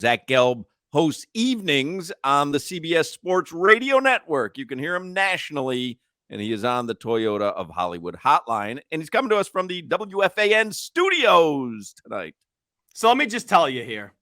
Zach Gelb hosts evenings on the CBS Sports Radio Network. You can hear him nationally, and he is on the Toyota of Hollywood hotline. And he's coming to us from the WFAN studios tonight. So let me just tell you here.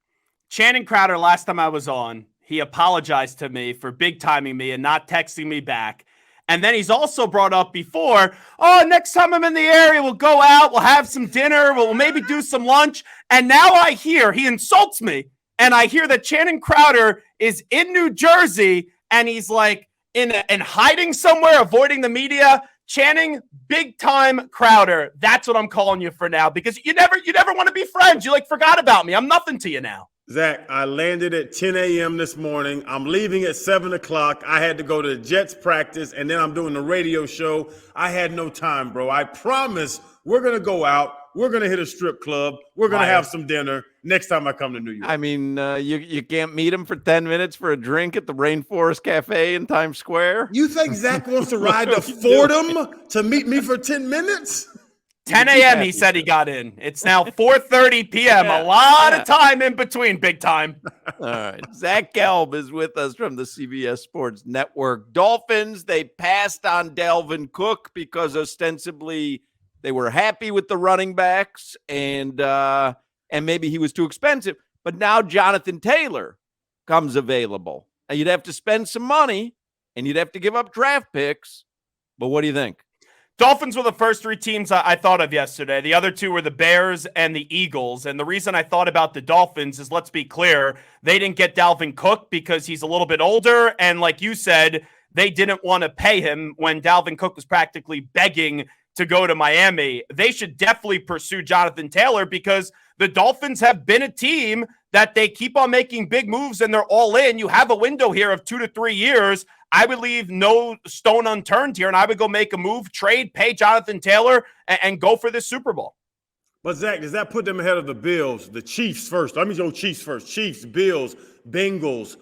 Channing Crowder, last time I was on, he apologized to me for big timing me and not texting me back. And then he's also brought up before, next time I'm in the area, we'll go out, we'll have some dinner, we'll maybe do some lunch. And now I hear he insults me. And I hear that Channing Crowder is in New Jersey and he's like in hiding somewhere, avoiding the media. Channing, big time Crowder. That's what I'm calling you for now, because you never want to be friends. You forgot about me. I'm nothing to you now. Zach, I landed at 10 a.m. this morning. I'm leaving at 7 o'clock. I had to go to the Jets practice, and then I'm doing the radio show. I had no time, bro. I promise we're going to go out. We're going to hit a strip club. We're going to have some dinner next time I come to New York. I mean, you can't meet him for 10 minutes for a drink at the Rainforest Cafe in Times Square? You think Zach wants to ride to Fordham to meet me for 10 minutes? 10 a.m. he said he got in. It's now 4:30 p.m. A lot of time in between, big time. All right. Zach Gelb is with us from the CBS Sports Network. Dolphins, they passed on Dalvin Cook because ostensibly they were happy with the running backs and maybe he was too expensive. But now Jonathan Taylor comes available. And you'd have to spend some money and you'd have to give up draft picks. But what do you think? Dolphins were the first three teams I thought of yesterday. The other two were the Bears and the Eagles. And the reason I thought about the Dolphins is, let's be clear, they didn't get Dalvin Cook because he's a little bit older. And like you said, they didn't want to pay him when Dalvin Cook was practically begging to go to Miami. They should definitely pursue Jonathan Taylor because the Dolphins have been a team that they keep on making big moves and they're all in. You have a window here of 2 to 3 years. I would leave no stone unturned here, and I would go make a move, trade, pay Jonathan Taylor, and go for this Super Bowl. But, Zach, does that put them ahead of the Bills, the Chiefs first? Let me go Chiefs first. Chiefs, Bills, Bengals,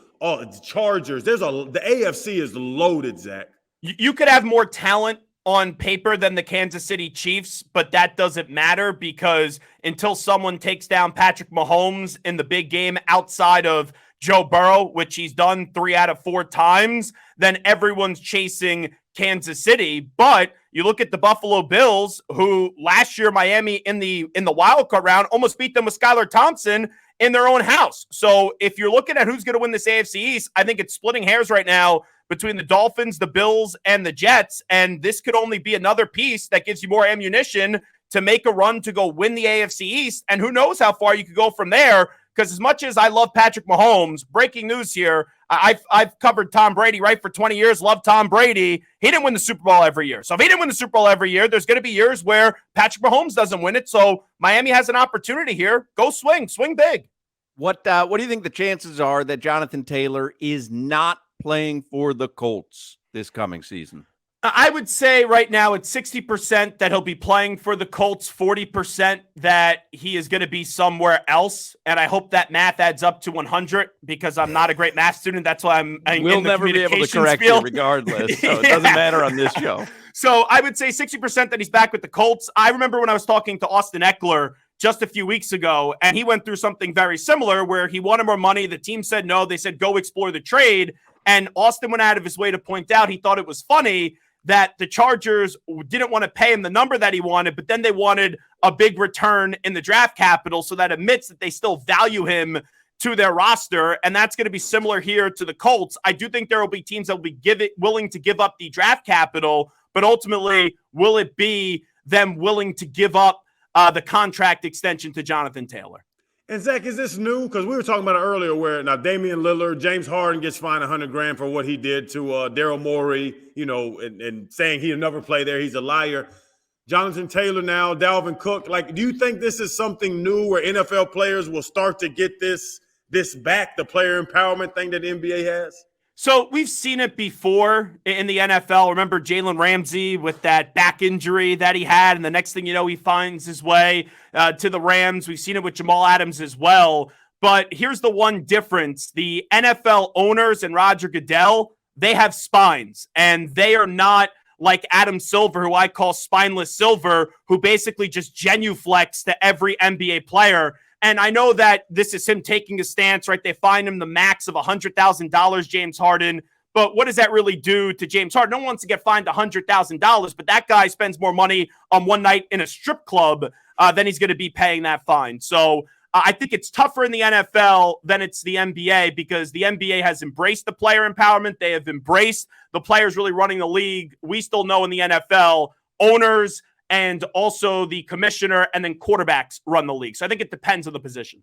Chargers. The AFC is loaded, Zach. You could have more talent on paper than the Kansas City Chiefs, but that doesn't matter because until someone takes down Patrick Mahomes in the big game outside of Joe Burrow, which he's done 3 out of 4 times, then everyone's chasing Kansas City. But you look at the Buffalo Bills, who last year Miami in the wild card round almost beat them with Skylar Thompson in their own house. So if you're looking at who's going to win this AFC East, I think it's splitting hairs right now between the Dolphins, the Bills, and the Jets. And this could only be another piece that gives you more ammunition to make a run to go win the AFC East. And who knows how far you could go from there. Because as much as I love Patrick Mahomes, breaking news here, I've covered Tom Brady, right, for 20 years, love Tom Brady. He didn't win the Super Bowl every year. So if he didn't win the Super Bowl every year, there's going to be years where Patrick Mahomes doesn't win it. So Miami has an opportunity here. Go swing big. What do you think the chances are that Jonathan Taylor is not playing for the Colts this coming season? I would say right now it's 60% that he'll be playing for the Colts, 40% that he is going to be somewhere else. And I hope that math adds up to 100 because I'm not a great math student. That's why we'll never be able to correct you regardless. So it doesn't matter on this show. So I would say 60% that he's back with the Colts. I remember when I was talking to Austin Eckler just a few weeks ago, and he went through something very similar where he wanted more money. The team said no. They said, go explore the trade. And Austin went out of his way to point out he thought it was funny that the Chargers didn't want to pay him the number that he wanted, but then they wanted a big return in the draft capital. So that admits that they still value him to their roster. And that's going to be similar here to the Colts. I do think there will be teams that will be willing to give up the draft capital, but ultimately, will it be them willing to give up the contract extension to Jonathan Taylor? And Zach, is this new? Because we were talking about it earlier where now Damian Lillard, James Harden gets fined $100,000 for what he did to Daryl Morey, and saying he'll never play there. He's a liar. Jonathan Taylor now, Dalvin Cook. Do you think this is something new where NFL players will start to get this back, the player empowerment thing that the NBA has? So we've seen it before in the NFL. Remember Jalen Ramsey with that back injury that he had, and the next thing you know, he finds his way to the Rams. We've seen it with Jamal Adams as well. But here's the one difference. The NFL owners and Roger Goodell, they have spines, and they are not like Adam Silver, who I call spineless Silver, who basically just genuflects to every NBA player. And I know that this is him taking a stance, right? They find him the max of $100,000, James Harden. But what does that really do to James Harden? No one wants to get fined $100,000, but that guy spends more money on one night in a strip club than he's going to be paying that fine. So I think it's tougher in the NFL than it's the NBA because the NBA has embraced the player empowerment. They have embraced the players really running the league. We still know in the NFL, owners and also the commissioner and then quarterbacks run the league. So I think it depends on the position.